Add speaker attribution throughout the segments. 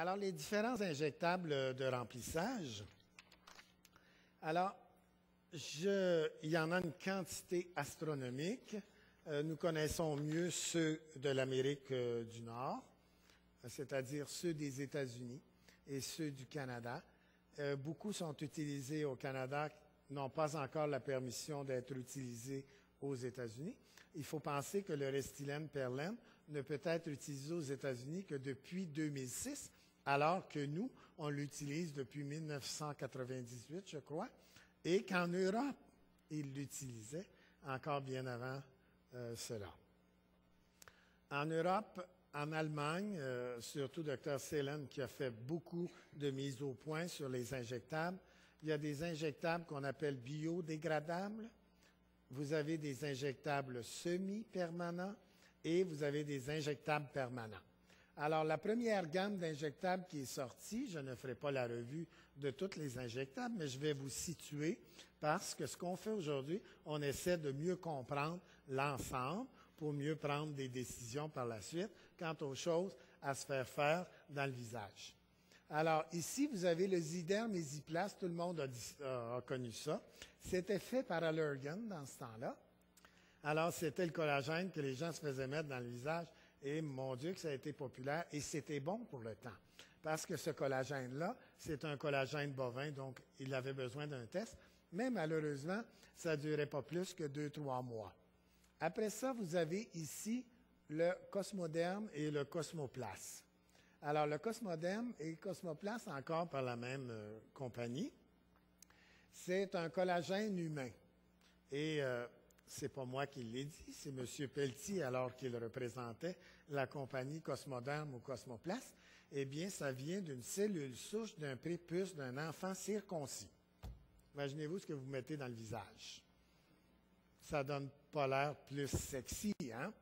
Speaker 1: Alors, les différents injectables de remplissage. Alors, il y en a une quantité astronomique. Nous connaissons mieux ceux de l'Amérique du Nord, c'est-à-dire ceux des États-Unis et ceux du Canada. Beaucoup sont utilisés au Canada, n'ont pas encore la permission d'être utilisés aux États-Unis. Il faut penser que le Restylane Perlane ne peut être utilisé aux États-Unis que depuis 2006, alors que nous, on l'utilise depuis 1998, je crois, et qu'en Europe, ils l'utilisaient encore bien avant cela. En Europe, en Allemagne, surtout Dr. Seelen qui a fait beaucoup de mises au point sur les injectables, il y a des injectables qu'on appelle biodégradables, vous avez des injectables semi-permanents et vous avez des injectables permanents. Alors, la première gamme d'injectables qui est sortie, je ne ferai pas la revue de tous les injectables, mais je vais vous situer parce que ce qu'on fait aujourd'hui, on essaie de mieux comprendre l'ensemble pour mieux prendre des décisions par la suite quant aux choses à se faire dans le visage. Alors, ici, vous avez le Zyderm Easyplast, tout le monde a connu ça. C'était fait par Allergan dans ce temps-là. Alors, c'était le collagène que les gens se faisaient mettre dans le visage. Et mon Dieu, que ça a été populaire. Et c'était bon pour le temps. Parce que ce collagène-là, c'est un collagène bovin, donc il avait besoin d'un test. Mais malheureusement, ça ne durait pas plus que 2-3 mois. Après ça, vous avez ici le Cosmoderm et le Cosmoplast. Alors, le Cosmoderm et le Cosmoplast, encore par la même compagnie, c'est un collagène humain. Et c'est pas moi qui l'ai dit, c'est M. Pelletier, alors qu'il représentait la compagnie Cosmoderm ou Cosmoplast. Eh bien, ça vient d'une cellule souche d'un prépuce d'un enfant circoncis. Imaginez-vous ce que vous mettez dans le visage. Ça donne pas l'air plus sexy, hein?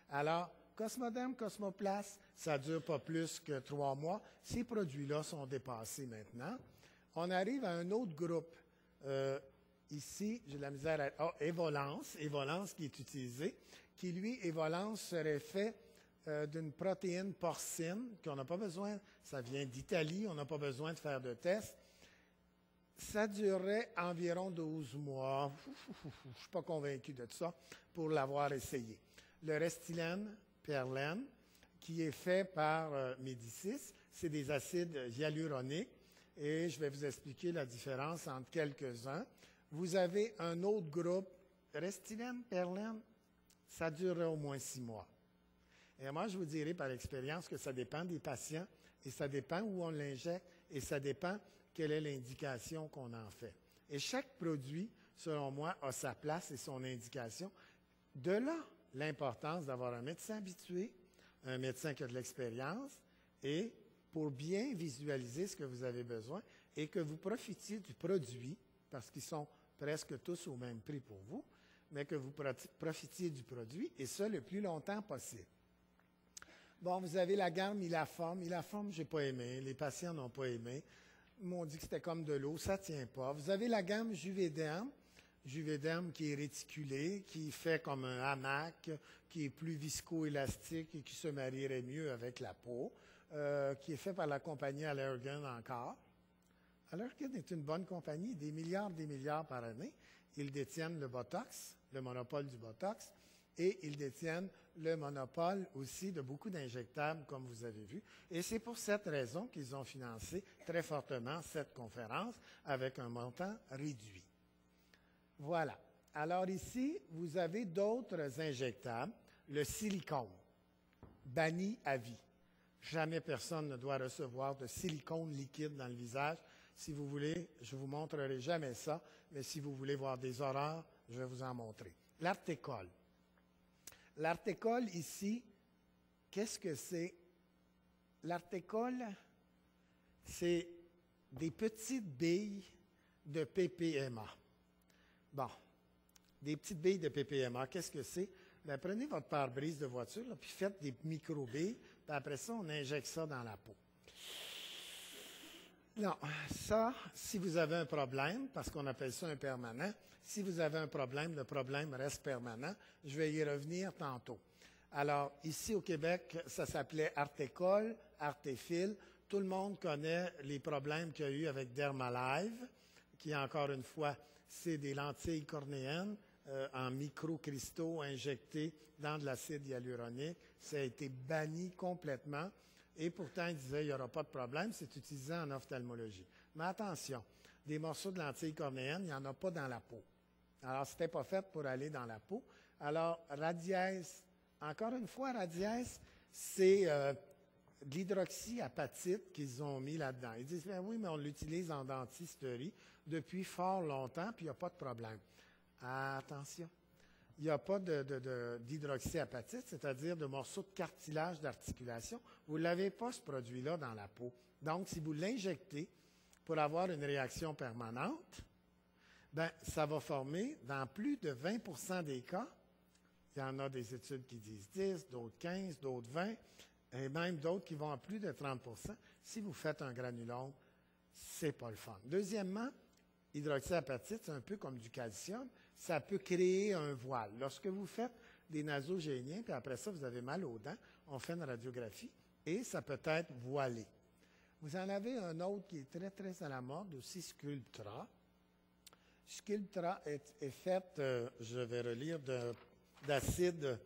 Speaker 1: Alors, Cosmoderm, Cosmoplast, ça ne dure pas plus que 3 mois. Ces produits-là sont dépassés maintenant. On arrive à un autre groupe. Ici, j'ai de la misère à... Evolance qui est utilisé, qui, lui, Evolance serait fait d'une protéine porcine, qu'on n'a pas besoin, ça vient d'Italie, on n'a pas besoin de faire de tests. Ça durerait environ 12 mois. Je ne suis pas convaincu de ça pour l'avoir essayé. Le Restylane Perlane, qui est fait par Médicis, c'est des acides hyaluroniques, et je vais vous expliquer la différence entre quelques-uns. Vous avez un autre groupe, Restylane Perlane, ça durerait au moins 6 mois. Et moi, je vous dirais par expérience que ça dépend des patients, et ça dépend où on l'injecte, et ça dépend quelle est l'indication qu'on en fait. Et chaque produit, selon moi, a sa place et son indication. De là, l'importance d'avoir un médecin habitué, un médecin qui a de l'expérience, et pour bien visualiser ce que vous avez besoin, et que vous profitiez du produit, parce qu'ils sont presque tous au même prix pour vous, mais que vous profitiez du produit, et ça le plus longtemps possible. Bon, vous avez la gamme Ilaform. Ilaform, je n'ai pas aimé. Les patients n'ont pas aimé. Ils m'ont dit que c'était comme de l'eau, ça ne tient pas. Vous avez la gamme Juvederm. Juvederm qui est réticulé, qui fait comme un hamac, qui est plus viscoélastique et qui se marierait mieux avec la peau, qui est fait par la compagnie Allergan encore. Allergan est une bonne compagnie, des milliards par année. Ils détiennent le Botox, le monopole du Botox, et ils détiennent le monopole aussi de beaucoup d'injectables, comme vous avez vu. Et c'est pour cette raison qu'ils ont financé très fortement cette conférence avec un montant réduit. Voilà. Alors ici, vous avez d'autres injectables. Le silicone, banni à vie. Jamais personne ne doit recevoir de silicone liquide dans le visage. Si vous voulez, je ne vous montrerai jamais ça, mais si vous voulez voir des horreurs, je vais vous en montrer. L'artécole. L'artécole ici, qu'est-ce que c'est? L'artécole, c'est des petites billes de PPMA. Bon, des petites billes de PPMA, qu'est-ce que c'est? Bien, prenez votre pare-brise de voiture, là, puis faites des micro-billes, puis après ça, on injecte ça dans la peau. Non, ça, si vous avez un problème, parce qu'on appelle ça un permanent, si vous avez un problème, le problème reste permanent. Je vais y revenir tantôt. Alors, ici au Québec, ça s'appelait Artécol, Artéfil. Tout le monde connaît les problèmes qu'il y a eu avec Dermalive, qui, encore une fois, c'est des lentilles cornéennes en microcristaux injectés dans de l'acide hyaluronique. Ça a été banni complètement. Et pourtant, ils disaient qu'il n'y aura pas de problème, c'est utilisé en ophtalmologie. Mais attention, des morceaux de lentilles cornéennes, il n'y en a pas dans la peau. Alors, ce n'était pas fait pour aller dans la peau. Alors, radiesse, encore une fois, radiesse, c'est de l'hydroxyapatite qu'ils ont mis là-dedans. Ils disent, ben oui, mais on l'utilise en dentisterie depuis fort longtemps, puis il n'y a pas de problème. Attention, il n'y a pas d'hydroxyapatite, c'est-à-dire de morceaux de cartilage d'articulation. Vous ne l'avez pas, ce produit-là, dans la peau. Donc, si vous l'injectez pour avoir une réaction permanente, ben, ça va former, dans plus de 20 des cas, il y en a des études qui disent 10, d'autres 15, d'autres 20, et même d'autres qui vont à plus de 30 si vous faites un granulome, c'est pas le fun. Deuxièmement, hydroxyapatite, c'est un peu comme du calcium, ça peut créer un voile. Lorsque vous faites des nasogéniens, puis après ça, vous avez mal aux dents, on fait une radiographie et ça peut être voilé. Vous en avez un autre qui est très, très à la mode, aussi Sculptra. Sculptra est fait, je vais relire, d'acide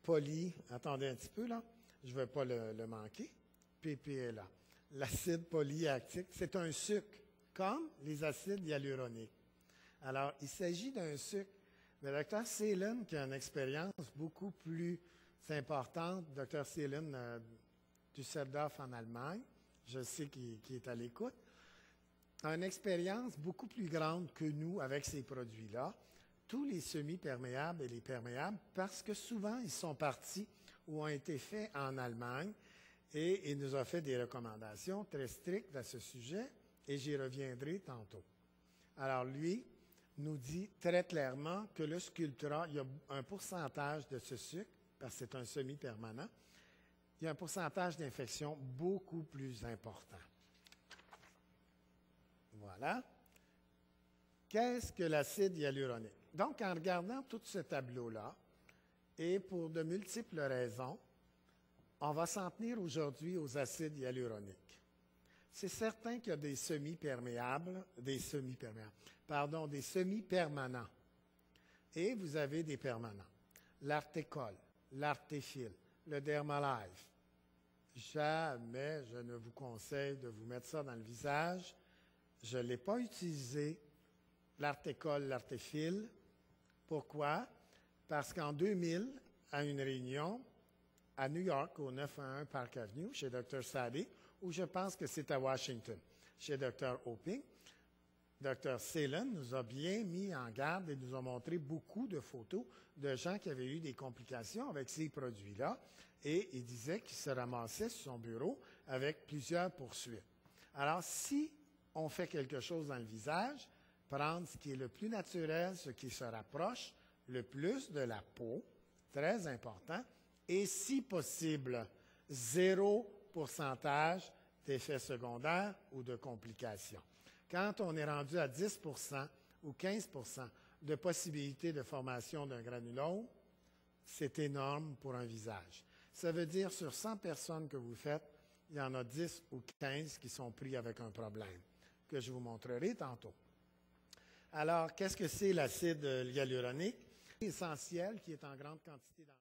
Speaker 1: poly. Attendez un petit peu, là. Je ne vais pas le manquer. PPLA. L'acide polyactique, c'est un sucre, comme les acides hyaluroniques. Alors, il s'agit d'un sucre. Le docteur Seelen, qui a une expérience beaucoup plus importante, docteur Seelen Düsseldorf en Allemagne, je sais qu'il est à l'écoute, a une expérience beaucoup plus grande que nous avec ces produits-là, tous les semi-perméables et les perméables, parce que souvent, ils sont partis ou ont été faits en Allemagne et il nous a fait des recommandations très strictes à ce sujet et j'y reviendrai tantôt. Alors, lui nous dit très clairement que le Sculptra, il y a un pourcentage de ce sucre, parce que c'est un semi-permanent, il y a un pourcentage d'infection beaucoup plus important. Voilà. Qu'est-ce que l'acide hyaluronique? Donc, en regardant tout ce tableau-là, et pour de multiples raisons, on va s'en tenir aujourd'hui aux acides hyaluroniques. C'est certain qu'il y a des semi-perméables, des semi-permanents. Et vous avez des permanents. L'artécol, l'artéfil, le Dermalive. Jamais je ne vous conseille de vous mettre ça dans le visage. Je ne l'ai pas utilisé, l'artécol, l'artéfil. Pourquoi? Parce qu'en 2000, à une réunion à New York, au 911 Park Avenue, chez Dr. Sadi, ou je pense que c'est à Washington, chez Dr. Hoping, Dr. Seelen nous a bien mis en garde et nous a montré beaucoup de photos de gens qui avaient eu des complications avec ces produits-là, et il disait qu'il se ramassait sur son bureau avec plusieurs poursuites. Alors, si on fait quelque chose dans le visage, prendre ce qui est le plus naturel, ce qui se rapproche le plus de la peau, très important, et si possible, 0% d'effets secondaires ou de complications. Quand on est rendu à 10% ou 15% de possibilité de formation d'un granulome, c'est énorme pour un visage. Ça veut dire sur 100 personnes que vous faites, il y en a 10 ou 15 qui sont pris avec un problème, que je vous montrerai tantôt. Alors, qu'est-ce que c'est l'acide hyaluronique? Essentiel qui est en grande quantité dans